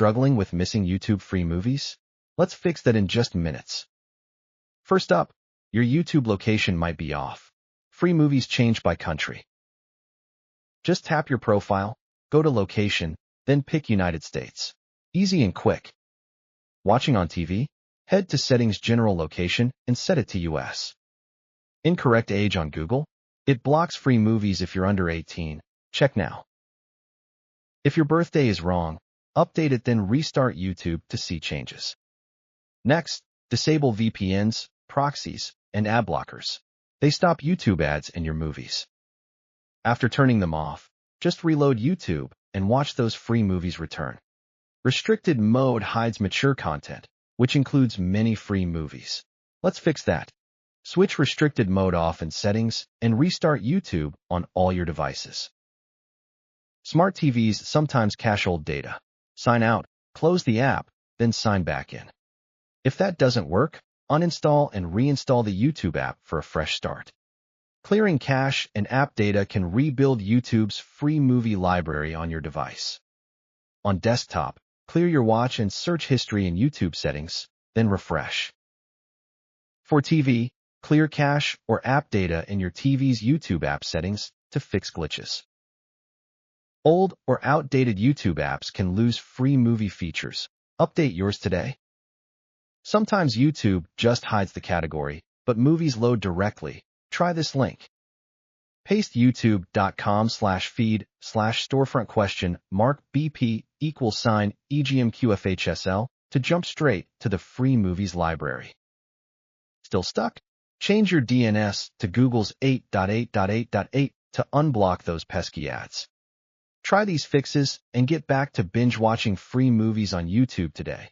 Struggling with missing YouTube free movies? Let's fix that in just minutes. First up, your YouTube location might be off. Free movies change by country. Just tap your profile, go to location, then pick United States. Easy and quick. Watching on TV? Head to Settings General Location and set it to US. Incorrect age on Google? It blocks free movies if you're under 18. Check now. If your birthday is wrong, update it then restart YouTube to see changes. Next, disable VPNs, proxies, and ad blockers. They stop YouTube ads in your movies. After turning them off, just reload YouTube and watch those free movies return. Restricted mode hides mature content, which includes many free movies. Let's fix that. Switch restricted mode off in Settings and restart YouTube on all your devices. Smart TVs sometimes cache old data. Sign out, close the app, then sign back in. If that doesn't work, uninstall and reinstall the YouTube app for a fresh start. Clearing cache and app data can rebuild YouTube's free movie library on your device. On desktop, clear your watch and search history in YouTube settings, then refresh. For TV, clear cache or app data in your TV's YouTube app settings to fix glitches. Old or outdated YouTube apps can lose free movie features. Update yours today. Sometimes YouTube just hides the category, but movies load directly. Try this link. Paste youtube.com/feed/storefront?BP =EGMQFHSL to jump straight to the free movies library. Still stuck? Change your DNS to Google's 8.8.8.8 to unblock those pesky ads. Try these fixes and get back to binge watching free movies on YouTube today.